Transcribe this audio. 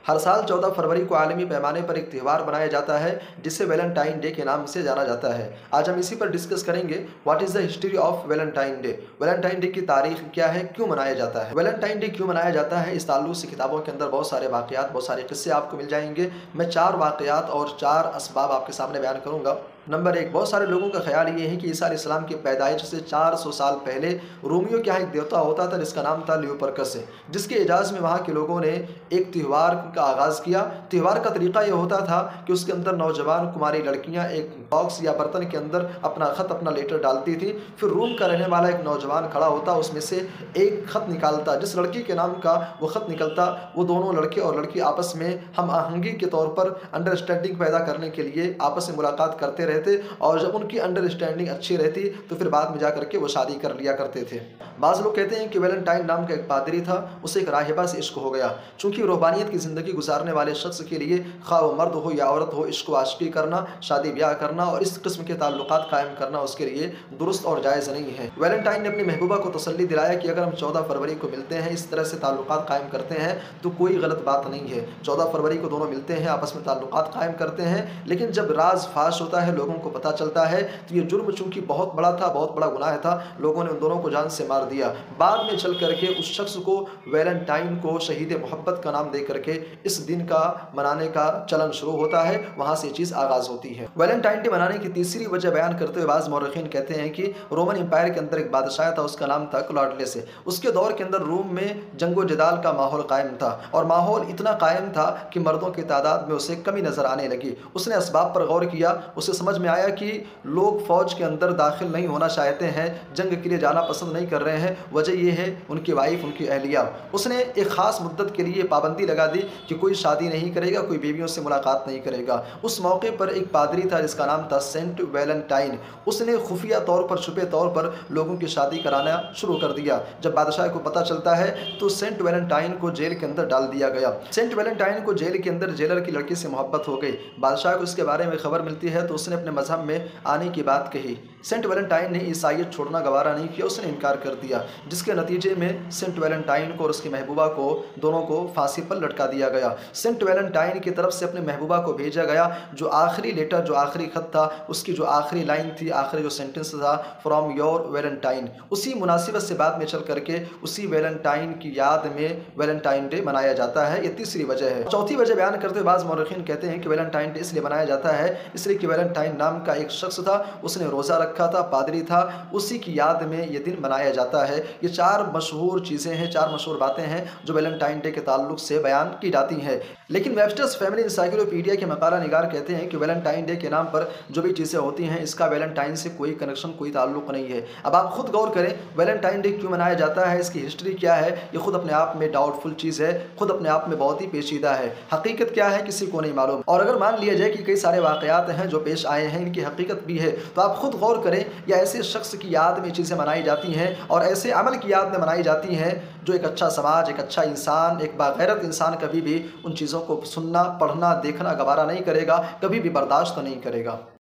हर साल 14 फरवरी को आलमी पैमाने पर एक त्यौहार मनाया जाता है जिसे वैलेंटाइन डे के नाम से जाना जाता है। आज हम इसी पर डिस्कस करेंगे what is the history of Valentine day. Valentine day की तारीख क्या है, क्यों मनाया जाता है। वैलेंटाइन डे क्यों मनाया जाता है, इस ताल्लुक से किताबों के अंदर बहुत सारे वाक़यात, बहुत सारे किस्से आपको मिल जाएंगे। मैं 4 वाक़यात और 4 असबाब आपके सामने बयान करूँगा। नंबर 1, बहुत सारे लोगों का ख्याल ये है कि ईसा अलैहिस्सलाम की पैदाइश से 400 साल पहले रोमियो के यहाँ एक देवता होता था जिसका नाम था ल्यूपरकस, जिसके एजाज़ में वहाँ के लोगों ने एक त्यौहार का आगाज़ किया। त्यौहार का तरीका ये होता था कि उसके अंदर नौजवान कुमारी लड़कियाँ एक बॉक्स या बर्तन के अंदर अपना ख़त, अपना लेटर डालती थी। फिर रूम का रहने वाला एक नौजवान खड़ा होता, उसमें से एक ख़त निकालता, जिस लड़की के नाम का वो ख़त निकलता वो दोनों लड़के और लड़की आपस में हम आहंगी के तौर पर अंडरस्टैंडिंग पैदा करने के लिए आपस में मुलाकात करते रहते, और जब उनकी अंडरस्टैंडिंग अच्छी रहती तो फिर बाद में जा करके वो शादी कर लिया करते थे। बाज़ लोग कहते हैं कि वैलेंटाइन नाम का एक पादरी था, उसे एक राहिबा से इश्क हो गया। चूँकि रूहानियत की ज़िंदगी गुजारने वाले शख्स के लिए खा वो मर्द हो या औरत हो, इश्क व आशिकी करना, शादी ब्याह करना और इस किस्म के ताल्लुकात कायम करना उसके लिए दुरुस्त और जायज़ नहीं है। वैलेंटाइन ने अपनी महबूबा को तसल्ली दिलाया कि अगर हम 14 फरवरी को मिलते हैं, इस तरह से ताल्लुकात कायम करते हैं तो कोई गलत बात नहीं है। 14 फरवरी को दोनों मिलते हैं, आपस में ताल्लुकात कायम करते हैं, लेकिन जब राज फाश होता है, लोगों को पता चलता है तो ये जुर्म चूंकि बहुत बड़ा था, बहुत बड़ा गुनाह था, लोगों ने उन दोनों को जान से मार दिया। बाद में चल करके उस शख्स को वैलेंटाइन को शहीद मोहब्बत का नाम दे करके इस दिन का मनाने का चलन शुरू होता है, वहाँ से चीज़ आगाज़ होती है। वैलेंटाइन डे मनाने की तीसरी वजह बयान करते हुए बाज़ मौरखीन कहते हैं कि रोमन एम्पायर के अंदर एक बादशाह था, उसका नाम था क्लॉडियस। उसके दौर के अंदर रूम में जंगो जदाल का माहौल कायम था, और माहौल इतना कायम था कि मर्दों की तादाद में उसे कमी नज़र आने लगी। उसने असबाब पर गौर किया, उसे समझ में आया कि लोग फ़ौज के अंदर दाखिल नहीं होना चाहते हैं, जंग के लिए जाना पसंद नहीं कर रहे हैं। वजह यह है उनकी वाइफ, उनकी अहलिया। उसने एक ख़ास मुद्दत के लिए पाबंदी लगा दी कि कोई शादी नहीं करेगा, कोई बीवियों से मुलाकात नहीं करेगा। उस मौके पर एक पादरी था जिसका नाम था सेंट वैलेंटाइन। उसने खुफिया तौर पर, छुपे तौर पर लोगों की शादी कराना शुरू कर दिया। जब बादशाह को पता चलता है तो सेंट वैलेंटाइन को जेल के अंदर डाल दिया गया। सेंट वैलेंटाइन को जेल के अंदर जेलर की लड़की से मोहब्बत हो गई। बादशाह को इसके बारे में खबर मिलती है तो उसने अपने मजहब में आने की बात कही। सेंट वैलेंटाइन ने ईसाईयत छोड़ना गवारा नहीं किया, उसने इनकार कर दिया, जिसके नतीजे में सेंट वैलेंटाइन को और उसकी महबूबा को दोनों को फांसी पर लटका दिया गया। सेंट वैलेंटाइन की तरफ से अपने महबूबा को भेजा गया जो आखिरी लेटर, जो आखिरी खत था, उसकी जो आखिरी लाइन थी, आखिरी जो सेंटेंस था, फ्रॉम योर वैलेंटाइन। उसी मुनासिबत से बाद में चल करके उसी वैलेंटाइन की याद में वैलेंटाइन डे मनाया जाता है। ये तीसरी वजह है। चौथी वजह बयान करते हुए बाज़ मौरखीन कहते हैं कि वैलेंटाइन डे इसलिए मनाया जाता है इसलिए कि वैलेंटाइन नाम का एक शख्स था, उसने रोज़ा रखा था, पादरी था, उसी की याद में ये दिन मनाया जाता है। ये 4 मशहूर चीज़ें हैं, 4 मशहूर बातें हैं जो वैलेंटाइन डे के ताल्लुक से बयान की जाती हैं। लेकिन वेबस्टर्स फैमिली इंसाइक्लोपीडिया के मकाला निगार कहते हैं कि वैलेंटाइन डे के नाम पर जो भी चीज़ें होती हैं इसका वैलेंटाइन से कोई कनेक्शन, कोई ताल्लुक नहीं है। अब आप खुद गौर करें, वैलेंटाइन डे क्यों मनाया जाता है, इसकी हिस्ट्री क्या है, ये खुद अपने आप में डाउटफुल चीज़ है, खुद अपने आप में बहुत ही पेचीदा है। हकीकत क्या है किसी को नहीं मालूम। और अगर मान लिया जाए कि कई सारे वाक़यात हैं जो पेश आए हैं, इनकी हकीकत भी है, तो आप खुद गौर करें, या ऐसे शख्स की याद में चीज़ें मनाई जाती हैं और ऐसे अमल की याद में मनाई जाती हैं जो एक अच्छा समाज, एक अच्छा इंसान, एक बागैरत इंसान कभी भी उन चीज़ों को सुनना, पढ़ना, देखना गवारा नहीं करेगा, कभी भी बर्दाश्त नहीं करेगा।